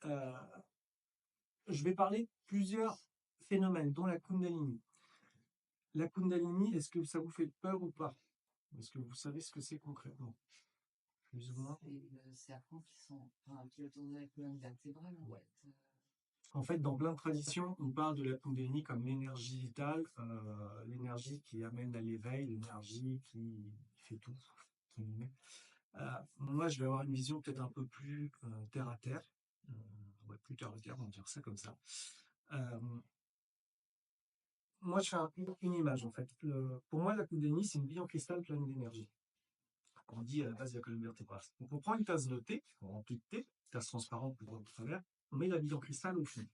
Euh, je vais parler de plusieurs phénomènes, dont la Kundalini. La Kundalini, est-ce que ça vous fait peur ou pas? Est-ce que vous savez ce que c'est concrètement? Plus ou moins. C'est le serpent qui est autour de la colonne vertébrale, en fait. En fait, dans plein de traditions, on parle de la Kundalini comme l'énergie vitale, l'énergie qui amène à l'éveil, l'énergie qui fait tout. Moi, je vais avoir une vision peut-être un peu plus terre à terre. Ouais, plus terre à terre, on va dire ça comme ça. Euh, Moi, je fais une image, en fait. Pour moi, la Kundalini, c'est une bille en cristal pleine d'énergie. On dit à la base de la colonne vertébrale. Donc, on prend une tasse de thé, on remplit de thé, tasse transparente pour voir au travers, on met la bille en cristal au fond.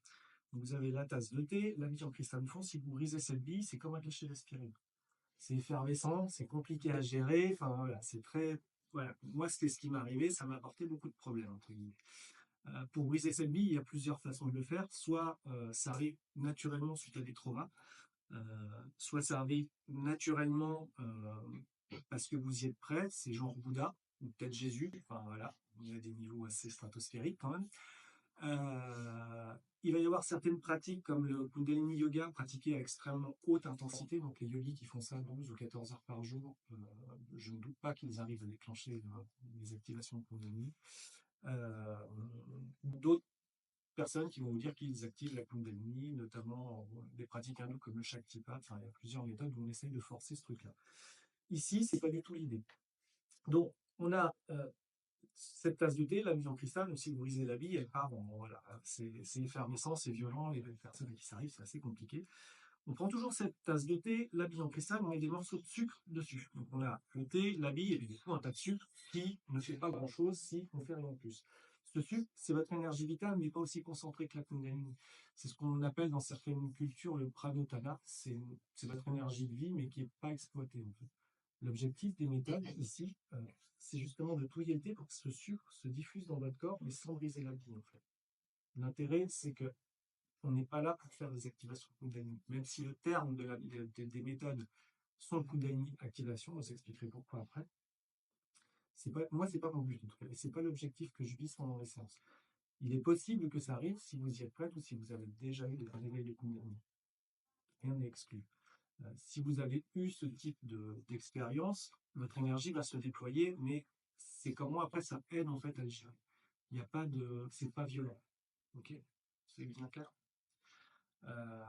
Donc, vous avez la tasse de thé, la bille en cristal au fond. Si vous brisez cette bille, c'est comme un cachet d'aspirine. C'est effervescent, c'est compliqué à gérer. Enfin, voilà, c'est très. Voilà. Moi, c'était ce qui m'est arrivé, ça m'a apporté beaucoup de problèmes, entre guillemets. Pour briser cette bille, il y a plusieurs façons de le faire. Soit ça arrive naturellement suite à des traumas, soit ça arrive naturellement parce que vous y êtes prêt, c'est genre Bouddha, ou peut-être Jésus, enfin voilà, il y a des niveaux assez stratosphériques quand même. Il va y avoir certaines pratiques comme le Kundalini Yoga pratiqué à extrêmement haute intensité, donc les yogis qui font ça 12 ou 14 heures par jour, je ne doute pas qu'ils arrivent à déclencher les activations de Kundalini. D'autres personnes qui vont vous dire qu'ils activent la Kundalini, notamment des pratiques hindoues comme le Shaktipat. Enfin, il y a plusieurs méthodes où on essaye de forcer ce truc-là. Ici, c'est pas du tout l'idée. Donc, on a cette tasse de thé, la mise en cristal, même si vous brisez la bille, elle part. Bon, voilà, c'est effervescent, c'est violent, les personnes à qui ça arrive, c'est assez compliqué. On prend toujours cette tasse de thé, la bille en cristal, on met des morceaux de sucre dessus. Donc on a le thé, la bille et du coup un tas de sucre qui ne fait pas grand-chose si on fait rien de plus. Ce sucre, c'est votre énergie vitale, mais pas aussi concentrée que la Kundalini. C'est ce qu'on appelle dans certaines cultures le pranotana. C'est votre énergie de vie, mais qui n'est pas exploitée en fait. L'objectif des méthodes ici, c'est justement de touiller le thé pour que ce sucre se diffuse dans votre corps, mais sans briser la bille en fait. L'intérêt, c'est que on n'est pas là pour faire des activations Kundalini. Même si le terme des méthodes sont Kundalini activation, je vous expliquerai pourquoi après. Moi, c'est pas mon but en tout cas, et c'est pas l'objectif que je vise pendant les séances. Il est possible que ça arrive si vous y êtes prête ou si vous avez déjà eu un éveil de Kundalini. Rien n'est exclu. Si vous avez eu ce type d'expérience, votre énergie va se déployer, mais c'est comme moi, après, ça aide en fait à le gérer. Il n'y a pas de. C'est pas violent. Ok? C'est bien clair? Euh,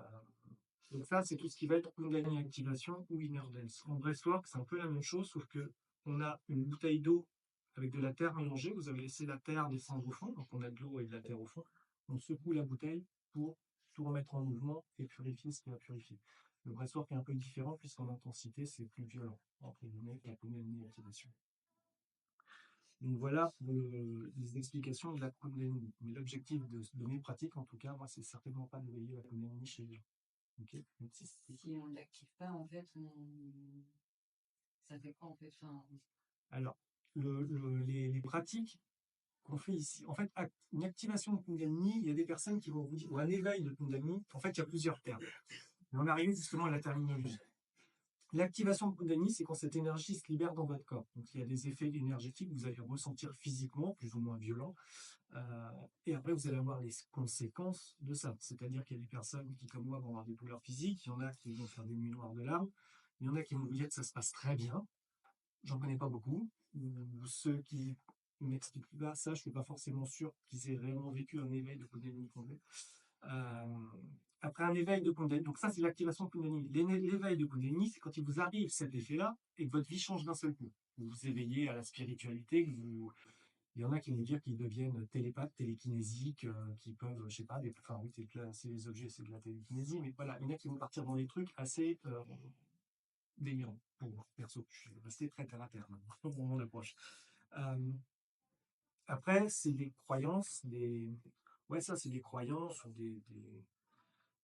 Donc ça, c'est tout ce qui va être Kundalini activation ou inner dance. En breathwork, c'est un peu la même chose, sauf que on a une bouteille d'eau avec de la terre mélangée. Vous avez laissé la terre descendre au fond, donc on a de l'eau et de la terre au fond. On secoue la bouteille pour tout remettre en mouvement et purifier ce qui va purifier. Le breathwork est un peu différent puisqu'en intensité, c'est plus violent, entre guillemets, que la Kundalini activation. Donc voilà pour les explications de la Kundalini. Mais l'objectif de mes pratiques, en tout cas, moi, c'est certainement pas de veiller la Kundalini chez les gens. Okay. Si on ne l'active pas, en fait, ça fait quoi en fait? Alors, les pratiques qu'on fait ici, en fait, une activation de Kundalini, il y a des personnes qui vont vous dire, ou un éveil de Kundalini, en fait, il y a plusieurs termes. Mais on arrive justement à la terminologie. L'activation de Kundalini, c'est quand cette énergie se libère dans votre corps. Donc, il y a des effets énergétiques que vous allez ressentir physiquement, plus ou moins violents. Et après, vous allez avoir les conséquences de ça. C'est-à-dire qu'il y a des personnes qui, comme moi, vont avoir des douleurs physiques. Il y en a qui vont faire des nuits noires de larmes. Il y en a qui vont vous dire que ça se passe très bien. J'en connais pas beaucoup. Ou ceux qui m'expliquent pas ça, je suis pas forcément sûr qu'ils aient réellement vécu un éveil de Kundalini complet. Après un éveil de Kundalini, donc ça c'est l'activation de Kundalini. L'éveil de Kundalini, c'est quand il vous arrive cet effet-là et que votre vie change d'un seul coup. Vous vous éveillez à la spiritualité, il y en a qui vont dire qu'ils deviennent télépathes, télékinésiques, qui peuvent, je sais pas, enfin oui, c'est les objets, c'est de la télékinésie, mais voilà, il y en a qui vont partir dans des trucs assez délirant pour moi, perso. Je suis resté très terre à terre maintenant, dans mon approche. Après, c'est des croyances, ouais, ça, c'est des croyances ou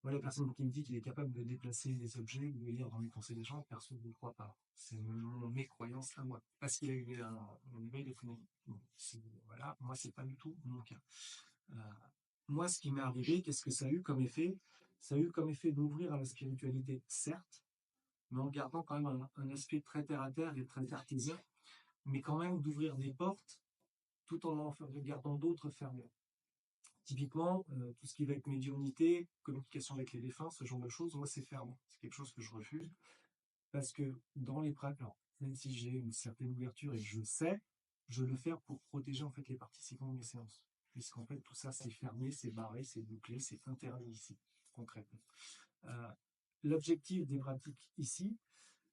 Ouais, la personne qui me dit qu'il est capable de déplacer des objets ou de lire dans les pensées des gens, perso, je ne crois pas. C'est mes croyances à moi. Parce qu'il y a eu un éveil de Kundalini. Voilà, moi, c'est pas du tout mon cas. Euh, Moi, ce qui m'est arrivé, qu'est-ce que ça a eu comme effet? Ça a eu comme effet d'ouvrir à la spiritualité, certes, mais en gardant quand même un aspect très terre-à-terre et très cartésien, mais quand même d'ouvrir des portes tout en gardant d'autres fermées. Typiquement, tout ce qui va être médiumnité, communication avec les défunts, ce genre de choses, moi, c'est ferme. C'est quelque chose que je refuse. Parce que dans les pratiques, même si j'ai une certaine ouverture et je sais, je le fais pour protéger en fait les participants de mes séances. Puisqu'en fait, tout ça, c'est fermé, c'est barré, c'est bouclé, c'est interdit ici, concrètement. L'objectif des pratiques ici,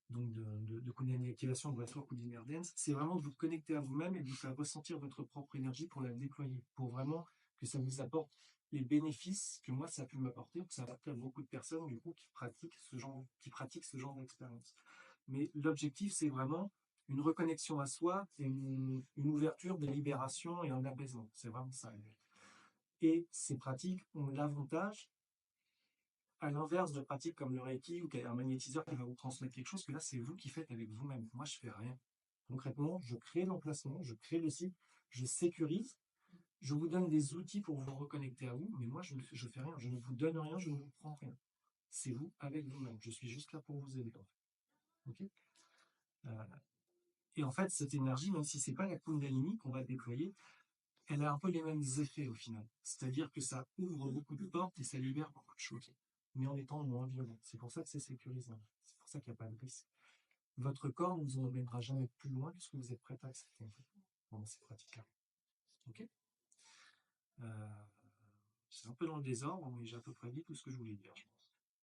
donc de Kundalini activation, de breathwork ou d'inner dance, c'est vraiment de vous connecter à vous-même et de vous faire ressentir votre propre énergie pour la déployer, pour vraiment que ça vous apporte les bénéfices que moi ça a pu m'apporter, que ça apporte à beaucoup de personnes du coup qui pratiquent ce genre d'expérience. Mais l'objectif, c'est vraiment une reconnexion à soi et une ouverture de libération et un apaisement. C'est vraiment ça. Et ces pratiques ont l'avantage, à l'inverse de pratiques comme le Reiki ou un magnétiseur qui va vous transmettre quelque chose, que là, c'est vous qui faites avec vous-même. Moi, je fais rien. Concrètement, je crée l'emplacement, je crée le site, je sécurise, je vous donne des outils pour vous reconnecter à vous, mais moi, je ne fais rien. Je ne vous donne rien, je ne vous prends rien. C'est vous avec vous-même. Je suis juste là pour vous aider. Ok. Et en fait, cette énergie, même si c'est pas la Kundalini qu'on va déployer, elle a un peu les mêmes effets au final. C'est-à-dire que ça ouvre beaucoup de portes et ça libère beaucoup de choses, mais en étant moins violent. C'est pour ça que c'est sécurisant. C'est pour ça qu'il n'y a pas de risque. Votre corps ne vous emmènera jamais plus loin que ce que vous êtes prêt à accepter en fait, pendant ces pratiques-là. Ok. C'est un peu dans le désordre, mais j'ai à peu près dit tout ce que je voulais dire.